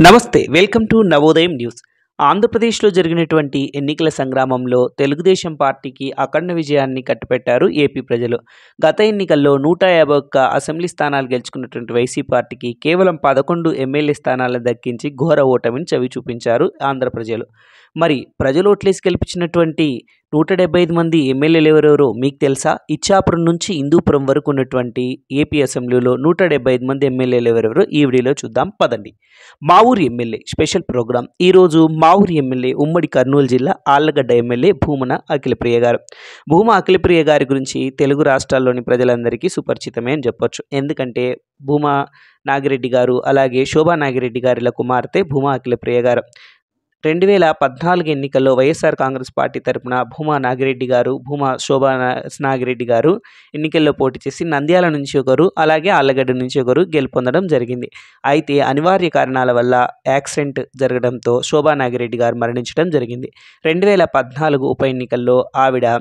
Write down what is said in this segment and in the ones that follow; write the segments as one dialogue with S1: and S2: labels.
S1: నమస్తే welcome to Navodayam news. ఆంధ్రప్రదేశ్లో జరిగినటువంటి ఎన్నికల సంగ్రామంలో తెలుగుదేశం పార్టీకి అఖండ విజయాన్ని కట్టిపెట్టారు ఏపీ ప్రజలు. గత ఎన్నికల్లో 151 అసెంబ్లీ స్థానాలు గెలుచుకున్నటువంటి వైసీపీ పార్టీకి కేవలం 11 ఎమ్మెల్యే స్థానాలను దక్కించి ఘోర ఓటమిని చవి చూపించారు ఆంధ్ర ప్రజలు. మరి ప్రజలు ఓట్లేసి గెలిపించినటువంటి 175 మంది ఎమ్మెల్యేలు ఎవరెవరో మీకు తెలుసా? ఇచ్చాపురం నుంచి హిందూపురం వరకు ఉన్నటువంటి ఏపీ అసెంబ్లీలో 175 మంది ఎమ్మెల్యేలు ఎవరెవరో ఈ వీడియోలో చూద్దాం పదండి. మా ఊరి ఎమ్మెల్యే స్పెషల్ ప్రోగ్రాం. ఈరోజు మా ఊరి ఎమ్మెల్యే ఉమ్మడి కర్నూలు జిల్లా ఆళ్లగడ్డ ఎమ్మెల్యే భూమన అఖిలప్రియ గారు. భూమా అఖిలప్రియ గారి గురించి తెలుగు రాష్ట్రాల్లోని ప్రజలందరికీ సుపరిచితమే అని చెప్పొచ్చు. ఎందుకంటే భూమా నాగిరెడ్డి గారు అలాగే శోభా నాగిరెడ్డి గారిల కుమార్తె భూమా అఖిలప్రియ గారు. 2014 ఎన్నికల్లో వైఎస్ఆర్ కాంగ్రెస్ పార్టీ తరపున భూమా నాగిరెడ్డి గారు, భూమా శోభా నాగిరెడ్డి గారు ఎన్నికల్లో పోటీ చేసి నంద్యాల నుంచి ఒకరు అలాగే ఆళ్లగడ్డ నుంచి ఒకరు గెలుపొందడం జరిగింది. అయితే అనివార్య కారణాల వల్ల యాక్సిడెంట్ జరగడంతో శోభా నాగిరెడ్డి గారు మరణించడం జరిగింది. 2014 ఉప ఎన్నికల్లో ఆవిడ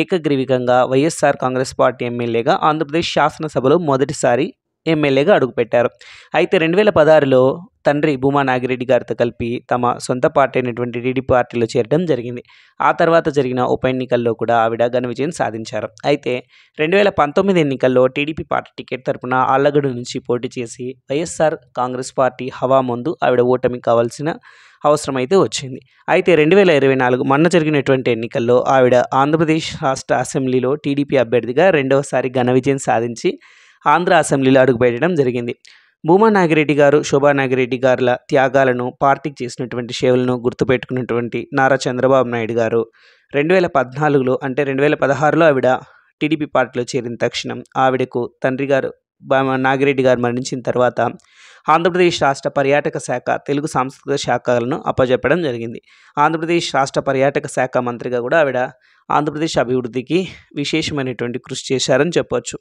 S1: ఏకగ్రీవికంగా వైఎస్ఆర్ కాంగ్రెస్ పార్టీ ఎమ్మెల్యేగా ఆంధ్రప్రదేశ్ శాసనసభలో మొదటిసారి ఎమ్మెల్యేగా అడుగుపెట్టారు. అయితే 2016లో తండ్రి భూమా నాగిరెడ్డి గారితో కలిపి తమ సొంత పార్టీ అయినటువంటి టీడీపీ పార్టీలో చేరడం జరిగింది. ఆ తర్వాత జరిగిన ఉప ఎన్నికల్లో కూడా ఆవిడ ఘన విజయం సాధించారు. అయితే 2019 ఎన్నికల్లో టీడీపీ పార్టీ టికెట్ తరపున ఆళ్లగడ్డ నుంచి పోటీ చేసి వైఎస్ఆర్ కాంగ్రెస్ పార్టీ హవా ముందు ఆవిడ ఓటమి కావాల్సిన అవసరం అయితే వచ్చింది. అయితే 2024 మొన్న జరిగినటువంటి ఎన్నికల్లో ఆవిడ ఆంధ్రప్రదేశ్ రాష్ట్ర అసెంబ్లీలో టీడీపీ అభ్యర్థిగా రెండవసారి ఘన విజయం సాధించి ఆంధ్ర అసెంబ్లీలో అడుగుపెట్టడం జరిగింది. భూమా నాగిరెడ్డి గారు, శోభా నాగిరెడ్డి గారుల త్యాగాలను, పార్టీకి చేసినటువంటి సేవలను గుర్తుపెట్టుకున్నటువంటి నారా చంద్రబాబు నాయుడు గారు 2014లో అంటే 2016లో ఆవిడ టీడీపీ పార్టీలో చేరిన తక్షణం ఆవిడకు తండ్రి గారు నాగిరెడ్డి గారు మరణించిన తర్వాత ఆంధ్రప్రదేశ్ రాష్ట్ర పర్యాటక శాఖ, తెలుగు సాంస్కృతిక శాఖలను అప్పజెప్పడం జరిగింది. ఆంధ్రప్రదేశ్ రాష్ట్ర పర్యాటక శాఖ మంత్రిగా కూడా ఆవిడ ఆంధ్రప్రదేశ్ అభివృద్ధికి విశేషమైనటువంటి కృషి చేశారని చెప్పొచ్చు.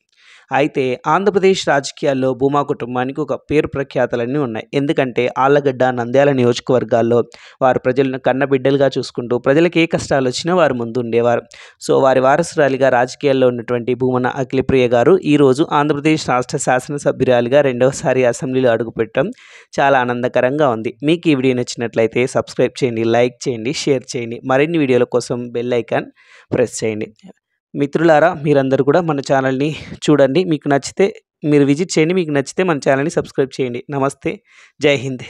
S1: అయితే ఆంధ్రప్రదేశ్ రాజకీయాల్లో భూమా కుటుంబానికి ఒక పేరు ప్రఖ్యాతలన్నీ ఉన్నాయి. ఎందుకంటే ఆళ్లగడ్డ, నంద్యాల నియోజకవర్గాల్లో వారు ప్రజలను కన్నబిడ్డలుగా చూసుకుంటూ ప్రజలకు ఏ కష్టాలు వచ్చినా వారు ముందు ఉండేవారు. సో వారి వారసురాలిగా రాజకీయాల్లో ఉన్నటువంటి భూమన అఖిలప్రియ గారు ఈరోజు ఆంధ్రప్రదేశ్ రాష్ట్ర శాసనసభ్యురాలిగా రెండవసారి అసెంబ్లీలో అడుగుపెట్టడం చాలా ఆనందకరంగా ఉంది. మీకు ఈ వీడియో నచ్చినట్లయితే సబ్స్క్రైబ్ చేయండి, లైక్ చేయండి, షేర్ చేయండి. మరిన్ని వీడియోల కోసం బెల్ ఐకాన్ ప్రెస్ చేయండి. మిత్రులారా, మీరందరూ కూడా మన ఛానల్ని చూడండి. మీకు నచ్చితే మీరు విజిట్ చేయండి, మీకు నచ్చితే మన ఛానల్ని సబ్స్క్రైబ్ చేయండి. నమస్తే, జై హింద్.